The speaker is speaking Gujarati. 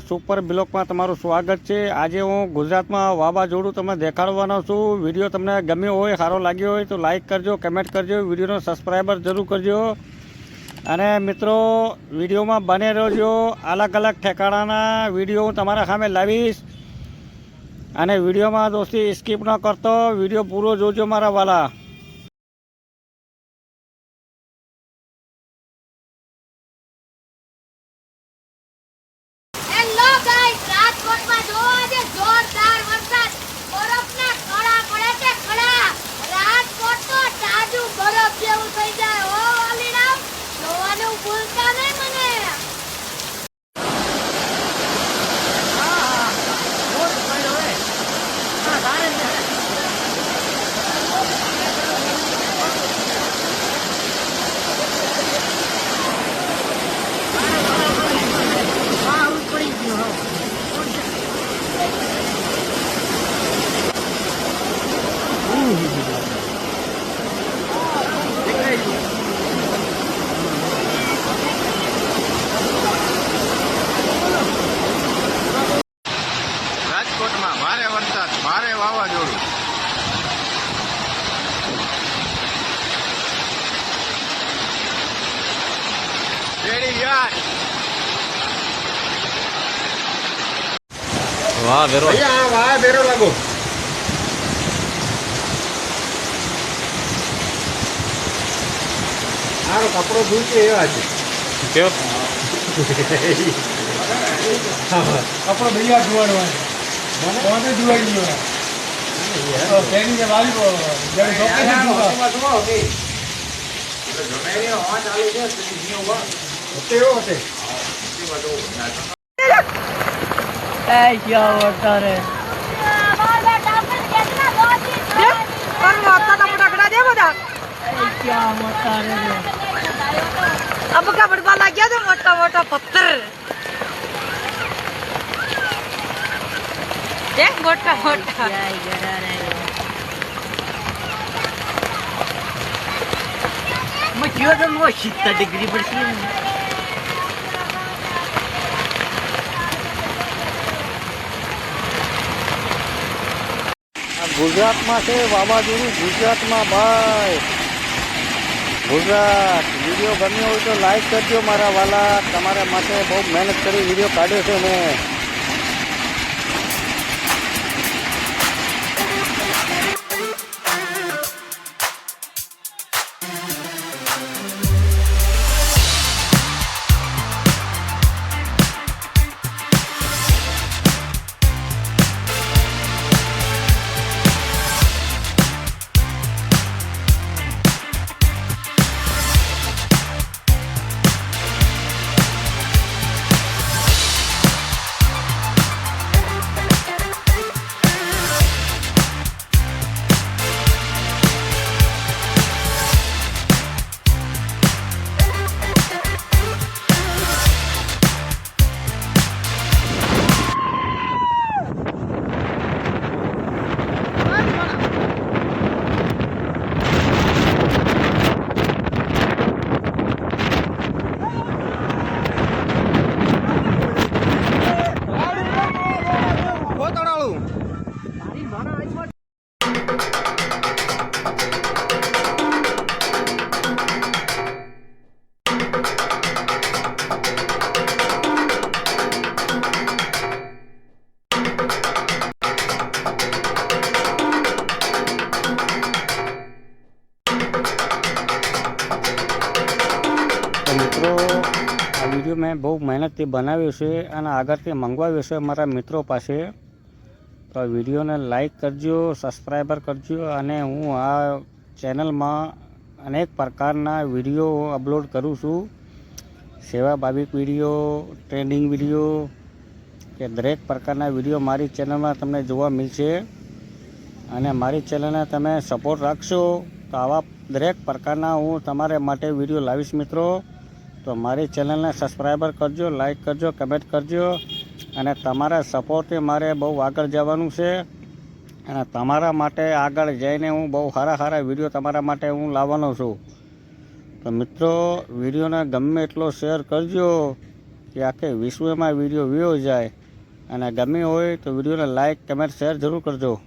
સુપર બ્લોકમાં તમારું સ્વાગત છે। આજે હું ગુજરાતમાં વાવાઝોડું તમને દેખાડવાનો છું। વિડીયો તમને ગમ્યો હોય, સારો લાગ્યો હોય તો લાઈક કરજો, કમેન્ટ કરજો, વિડીયોનો સબસ્ક્રાઈબર જરૂર કરજો। અને મિત્રો વિડીયોમાં બને રહેજો। અલગ અલગ ઠેકાણાના વિડીયો હું તમારા સામે લાવીશ। અને વિડીયોમાં દોસ્તી સ્કીપ ન કરતો, વિડીયો પૂરો જોજો મારા વાલા। રાજકોટમાં ભારે વરસાદ, ભારે વાવાઝોડું। રેડી યાર, વાહ બેરો વાહ બેરો લાગો। મારો કપડો ધૂકે એવા છે કેવો કપડો ભૈયા ધોવાડવા કોને ધોવાડી ગયો પેની જે વાલી જડે ધોકે છે क्या होता रे क्या होता रे अब का बड़बा लग गया तो मोटा मोटा पत्थर मोटा मोटा मैं क्यों तो वो 70 डिग्री पर सी ગુજરાતમાં છે વાવાઝોડું। ગુજરાતમાં ભાઈ, ગુજરાત। વિડીયો ગમ્યો હોય તો લાઈક કરજો મારા વાલા। તમારા માટે બહુ મહેનત કરી વિડીયો કાઢ્યો છે મેં। મિત્રો આ વિડીયો મેં બહુ મહેનતથી બનાવ્યો છે અને આગળથી મંગવાવ્યો છે મારા મિત્રો પાસે। તો આ વિડીયોને લાઈક કરજો, સબસ્ક્રાઈબર કરજો। અને હું આ ચેનલમાં અનેક પ્રકારના વિડીયો અપલોડ કરું છું। સેવાભાવિક વિડીયો, ટ્રેન્ડિંગ વિડીયો કે દરેક પ્રકારના વિડીયો મારી ચેનલમાં તમને જોવા મળશે। અને મારી ચેનલને તમે સપોર્ટ રાખશો તો આવા દરેક પ્રકારના હું તમારા માટે વિડીયો લાવીશ મિત્રો। તો મારી ચેનલને સબસ્ક્રાઈબર કરજો, લાઈક કરજો, કમેન્ટ કરજો। અને તમારા સપોર્ટથી મારે બહુ આગળ જવાનું છે। અને તમારા માટે આગળ જઈને હું બહુ સારા સારા વિડીયો તમારા માટે હું લાવવાનો છું। તો મિત્રો વિડીયોને ગમે એટલો શેર કરજો કે આખે વિશ્વમાં વિડીયો વ્યૂ જાય। અને ગમી હોય તો વિડીયોને લાઇક કમેન્ટ શેર જરૂર કરજો.